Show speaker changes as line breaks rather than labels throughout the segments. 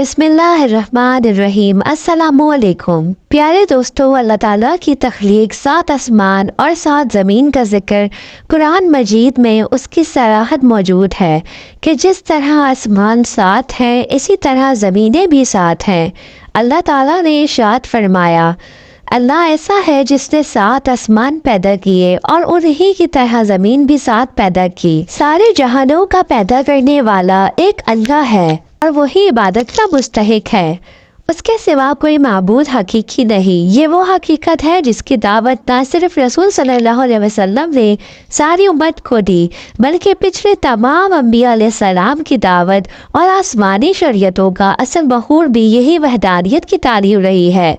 بسم اللہ الرحمن الرحیم۔ السلام علیکم پیارے دوستو، اللہ تعالیٰ کی تخلیق 7 آسمان اور 7 زمین کا ذکر قرآن مجید میں اس کی صراحت موجود ہے کہ جس طرح آسمان 7 ہیں اسی طرح زمینیں بھی 7 ہیں۔ اللہ تعالیٰ نے ارشاد فرمایا، اللہ ایسا ہے جس نے 7 آسمان پیدا کیے اور انہی کی طرح زمین بھی 7 پیدا کی۔ سارے جہانوں کا پیدا کرنے والا ایک اللہ ہے اور وہی عبادت کا مستحق ہے، اس کے سوا کوئی معبود حقیقی نہیں۔ یہ وہ حقیقت ہے جس کی دعوت نہ صرف رسول صلی اللہ علیہ وسلم نے ساری امت کو دی، بلکہ پچھلے تمام انبیاء علیہ السلام کی دعوت اور آسمانی شریعتوں کا اصل محور بھی یہی وحدانیت کی تعلیم رہی ہے۔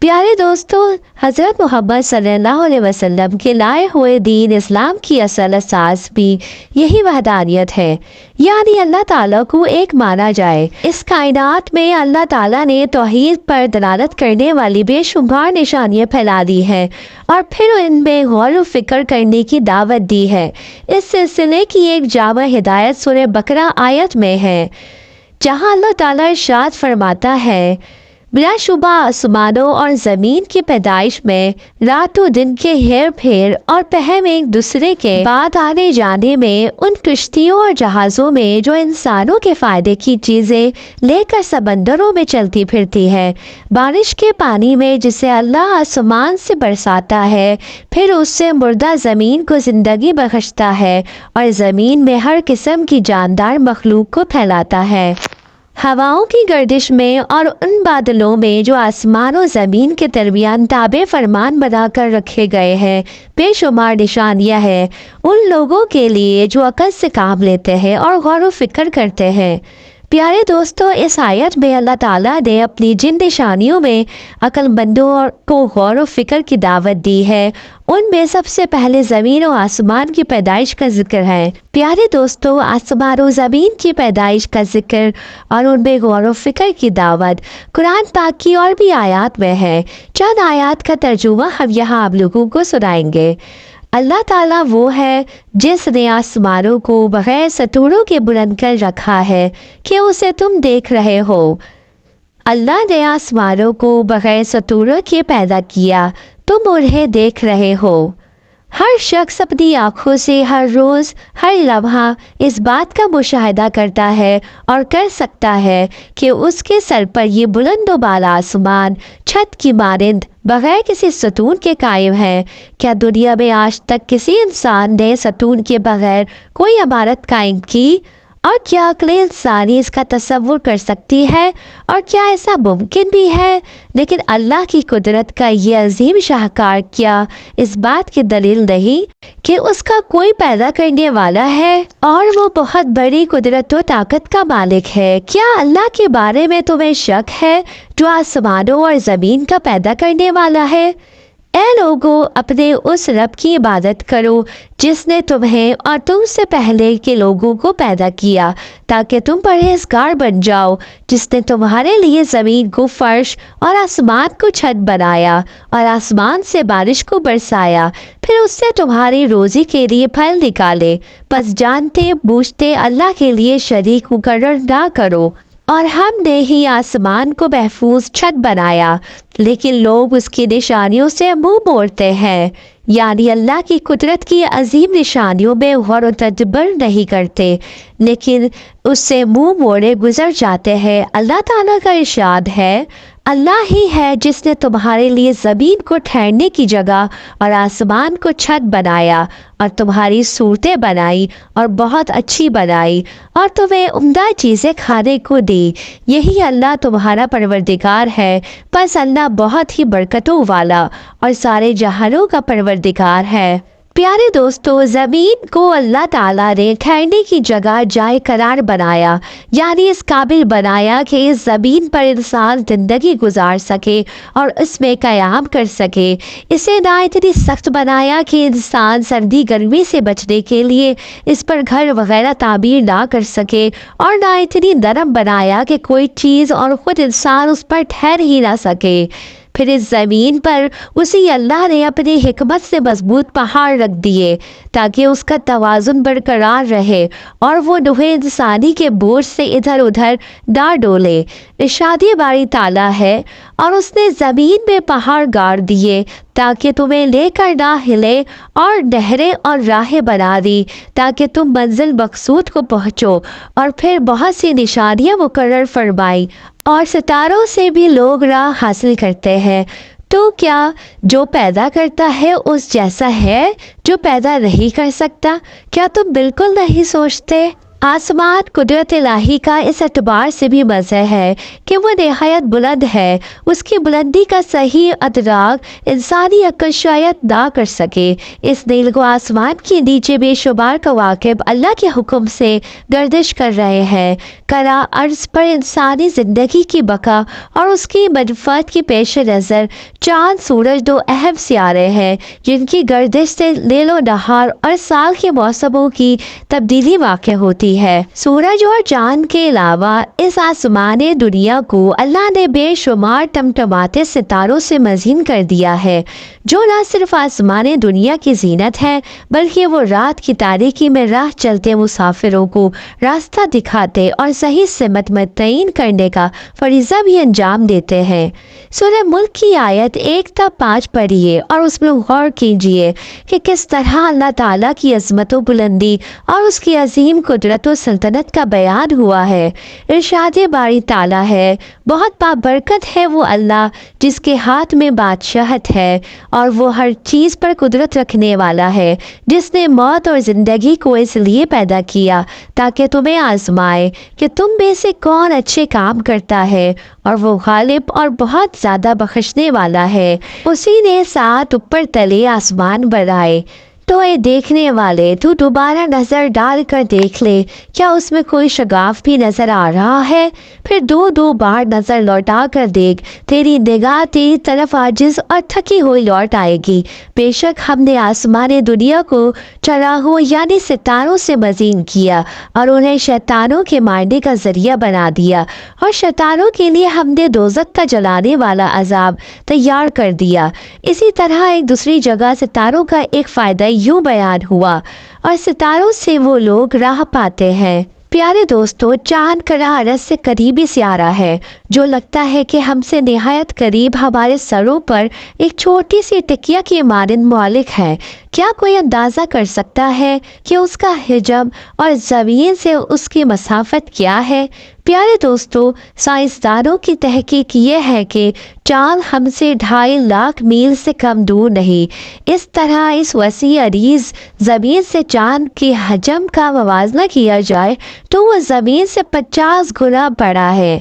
پیارے دوستو، حضرت محمد صلی اللہ علیہ وسلم کے لائے ہوئے دین اسلام کی اصل اساس بھی یہی وحدانیت ہے، یعنی اللہ تعالیٰ کو ایک مانا جائے۔ اس کائنات میں اللہ تعالیٰ نے توحید پر دلالت کرنے والی بے شمار نشانیاں پھیلا دی ہیں اور پھر ان میں غور و فکر کرنے کی دعوت دی ہے۔ اس سلسلے کی ایک جامع ہدایت سورہ بقرہ آیت میں ہے، جہاں اللہ تعالیٰ ارشاد فرماتا ہے، بلا شبہ آسمانوں اور زمین کی پیدائش میں، رات و دن کے ہیر پھیر اور پہم ایک دوسرے کے بعد آنے جانے میں، ان کشتیوں اور جہازوں میں جو انسانوں کے فائدے کی چیزیں لے کر سمندروں میں چلتی پھرتی ہے، بارش کے پانی میں جسے اللہ آسمان سے برساتا ہے، پھر اس سے مردہ زمین کو زندگی بخشتا ہے اور زمین میں ہر قسم کی جاندار مخلوق کو پھیلاتا ہے۔ ہواؤں کی گردش میں اور ان بادلوں میں جو آسمان و زمین کے درمیان تابع فرمان بنا کر رکھے گئے ہیں، بے شمار نشانیاں ہیں ان لوگوں کے لیے جو عقل سے کام لیتے ہیں اور غور و فکر کرتے ہیں۔ پیارے دوستو، اس آیت میں اللہ تعالیٰ نے اپنی جن نشانیوں میں عقل مندوں کو غور و فکر کی دعوت دی ہے، ان میں سب سے پہلے زمین و آسمان کی پیدائش کا ذکر ہے۔ پیارے دوستو، آسمان و زمین کی پیدائش کا ذکر اور ان میں غور و فکر کی دعوت قرآن پاک کی اور بھی آیات میں ہے۔ چند آیات کا ترجمہ ہم یہاں آپ لوگوں کو سنائیں گے۔ اللہ تعالیٰ وہ ہے جس نے آسمانوں کو بغیر ستوروں کے بلند کر رکھا ہے کہ اسے تم دیکھ رہے ہو۔ اللہ نے آسمانوں کو بغیر ستوروں کے پیدا کیا، تم انہیں دیکھ رہے ہو۔ ہر شخص اپنی آنکھوں سے ہر روز ہر لمحہ اس بات کا مشاہدہ کرتا ہے اور کر سکتا ہے کہ اس کے سر پر یہ بلند و بالا آسمان چھت کی مانند بغیر کسی ستون کے قائم ہے۔ کیا دنیا میں آج تک کسی انسان نے ستون کے بغیر کوئی عمارت قائم کی؟ اور کیا عقل انسانی اس کا تصور کر سکتی ہے؟ اور کیا ایسا ممکن بھی ہے؟ لیکن اللہ کی قدرت کا یہ عظیم شاہکار کیا اس بات کی دلیل نہیں کہ اس کا کوئی پیدا کرنے والا ہے اور وہ بہت بڑی قدرت و طاقت کا مالک ہے؟ کیا اللہ کے بارے میں تمہیں شک ہے جو آسمانوں اور زمین کا پیدا کرنے والا ہے؟ اے لوگو، اپنے اس رب کی عبادت کرو جس نے تمہیں اور تم سے پہلے کے لوگوں کو پیدا کیا تاکہ تم پرہیزگار بن جاؤ، جس نے تمہارے لیے زمین کو فرش اور آسمان کو چھت بنایا اور آسمان سے بارش کو برسایا، پھر اس سے تمہاری روزی کے لیے پھل نکالے۔ بس جانتے بوجھتے اللہ کے لیے شریک مقرر نہ کرو۔ اور ہم نے ہی آسمان کو محفوظ چھت بنایا، لیکن لوگ اس کی نشانیوں سے منہ موڑتے ہیں، یعنی اللہ کی قدرت کی عظیم نشانیوں میں غور و تدبر نہیں کرتے، لیکن اس سے منہ موڑے گزر جاتے ہیں۔ اللہ تعالیٰ کا ارشاد ہے، اللہ ہی ہے جس نے تمہارے لیے زمین کو ٹھہرنے کی جگہ اور آسمان کو چھت بنایا اور تمہاری صورتیں بنائی اور بہت اچھی بنائی اور تمہیں عمدہ چیزیں کھانے کو دی۔ یہی اللہ تمہارا پروردگار ہے، پس اللہ بہت ہی برکتوں والا اور سارے جہانوں کا پروردگار ہے۔ پیارے دوستو، زمین کو اللہ تعالیٰ نے ٹھہرنے کی جگہ جائے قرار بنایا، یعنی اس قابل بنایا کہ اس زمین پر انسان زندگی گزار سکے اور اس میں قیام کر سکے۔ اسے نہ اتنی سخت بنایا کہ انسان سردی گرمی سے بچنے کے لیے اس پر گھر وغیرہ تعمیر نہ کر سکے، اور نہ اتنی نرم بنایا کہ کوئی چیز اور خود انسان اس پر ٹھہر ہی نہ سکے۔ پھر اس زمین پر اسی اللہ نے اپنی حکمت سے مضبوط پہاڑ رکھ دیے تاکہ اس کا توازن برقرار رہے اور وہ نوح انسانی کے بوجھ سے ادھر ادھر نہ ڈولے۔ ارشاد باری تعالیٰ ہے، اور اس نے زمین میں پہاڑ گاڑ دیے تاکہ تمہیں لے کر نہ ہلے، اور نہریں اور راہیں بنا دی تاکہ تم منزل مقصود کو پہنچو، اور پھر بہت سی نشانیاں مقرر فرمائی، اور ستاروں سے بھی لوگ راہ حاصل کرتے ہیں۔ تو کیا جو پیدا کرتا ہے اس جیسا ہے جو پیدا نہیں کر سکتا؟ کیا تم بالکل نہیں سوچتے؟ آسمان قدرت الہی کا اس اعتبار سے بھی مظہر ہے کہ وہ نہایت بلند ہے۔ اس کی بلندی کا صحیح ادراک انسانی عقل شاید نہ کر سکے۔ اس نیل کو آسمان کے نیچے بے شمار کواکب اللہ کے حکم سے گردش کر رہے ہیں۔ کرہ ارض پر انسانی زندگی کی بقا اور اس کی منفعت کی پیش نظر چاند، سورج دو اہم سیارے ہیں جن کی گردش سے لیل و نہار اور سال کے موسموں کی تبدیلی واقع ہوتی ہے۔ سورج اور چاند کے علاوہ اس آسمان دنیا کو اللہ نے بے شمار ٹمٹماتے ستاروں سے مزین کر دیا ہے، جو نہ صرف آسمان دنیا کی زینت ہے بلکہ وہ رات کی تاریکی میں راہ چلتے مسافروں کو راستہ دکھاتے اور صحیح سمت میں تعین کرنے کا فریضہ بھی انجام دیتے ہیں۔ سورہ ملک کی آیت 1 تا 5 پڑھیے اور اس میں غور کیجیے کہ کس طرح اللہ تعالیٰ کی عظمت و بلندی اور اس کی عظیم قدرت و سلطنت کا بیان ہوا ہے۔ ارشاد باری تعالیٰ ہے، بہت بابرکت ہے وہ اللہ جس کے ہاتھ میں بادشاہت ہے، اور وہ ہر چیز پر قدرت رکھنے والا ہے، جس نے موت اور زندگی کو اس لیے پیدا کیا تاکہ تمہیں آزمائے کہ تم میں سے کون اچھے کام کرتا ہے، اور وہ غالب اور بہت زیادہ بخشنے والا ہے۔ اسی نے 7 اوپر تلے آسمان بنائے۔ تو اے دیکھنے والے، تو دوبارہ نظر ڈال کر دیکھ لے، کیا اس میں کوئی شگاف بھی نظر آ رہا ہے؟ پھر دو بار نظر لوٹا کر دیکھ، تیری نگاہ تیری طرف عاجز اور تھکی ہوئی لوٹ آئے گی۔ بے شک ہم نے آسمان دنیا کو چراغوں یعنی ستاروں سے مزین کیا اور انہیں شیطانوں کے مارنے کا ذریعہ بنا دیا، اور شیطانوں کے لیے ہم نے دوزخ کا جلانے والا عذاب تیار کر دیا۔ اسی طرح ایک دوسری جگہ ستاروں کا ایک فائدہ یوں بیان ہوا، اور ستاروں سے وہ لوگ راہ پاتے ہیں۔ پیارے دوستو، چاند کرہ ارض سے قریبی سیارہ ہے جو لگتا ہے کہ ہم سے نہایت قریب ہمارے سروں پر ایک چھوٹی سی ٹکیا کی مانند معلق ہے۔ کیا کوئی اندازہ کر سکتا ہے کہ اس کا حجم اور زمین سے اس کی مسافت کیا ہے؟ پیارے دوستو، سائنسدانوں کی تحقیق یہ ہے کہ چاند ہم سے 2.5 لاکھ میل سے کم دور نہیں۔ اس طرح اس وسیع عریض زمین سے چاند کے حجم کا موازنہ کیا جائے تو وہ زمین سے 50 گنا بڑا ہے۔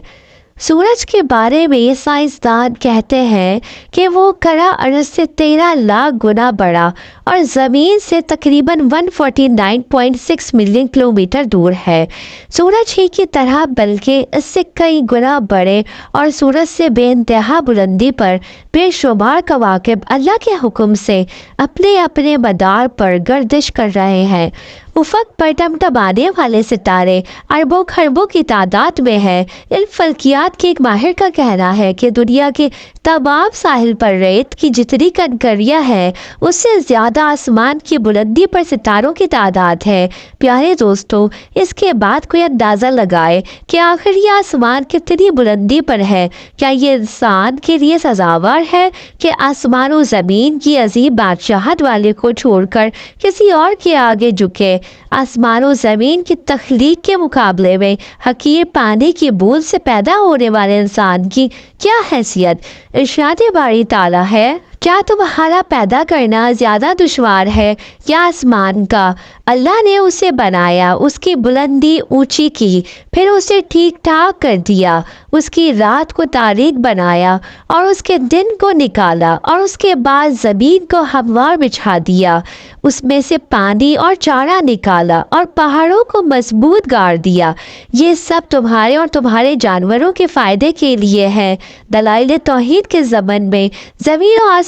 سورج کے بارے میں یہ سائنسدان کہتے ہیں کہ وہ کرہ ارض سے 13 لاکھ گنا بڑا اور زمین سے تقریباً 149.6 ملین کلومیٹر دور ہے۔ سورج ہی کی طرح بلکہ اس سے کئی گنا بڑے اور سورج سے بے انتہا بلندی پر بے شمار کواکب اللہ کے حکم سے اپنے اپنے مدار پر گردش کر رہے ہیں۔ افق پر ٹمٹمانے والے ستارے اربوں خربوں کی تعداد میں ہیں۔ ان فلکیات کے ایک ماہر کا کہنا ہے کہ دنیا کے تمام ساحل پر ریت کی جتنی کنکریاں ہیں اس سے زیادہ آسمان کی بلندی پر ستاروں کی تعداد ہے۔ پیارے دوستو، اس کے بعد کوئی اندازہ لگائے کہ آخر یہ آسمان کتنی بلندی پر ہے۔ کیا یہ انسان کے لیے سزاوار ہے کہ آسمان و زمین کی عظیم بادشاہت والے کو چھوڑ کر کسی اور کے آگے جھکے؟ آسمان و زمین کی تخلیق کے مقابلے میں حقیر پانی کی بوند سے پیدا ہونے والے انسان کی کیا حیثیت؟ ارشاد باری تعالیٰ ہے، کیا تمہارا پیدا کرنا زیادہ دشوار ہے یا آسمان کا؟ اللہ نے اسے بنایا، اس کی بلندی اونچی کی، پھر اسے ٹھیک ٹھاک کر دیا، اس کی رات کو تاریک بنایا اور اس کے دن کو نکالا، اور اس کے بعد زمین کو ہموار بچھا دیا، اس میں سے پانی اور چارہ نکالا اور پہاڑوں کو مضبوط گاڑ دیا۔ یہ سب تمہارے اور تمہارے جانوروں کے فائدے کے لیے ہے۔ دلائل توحید کے ضمن میں زمین و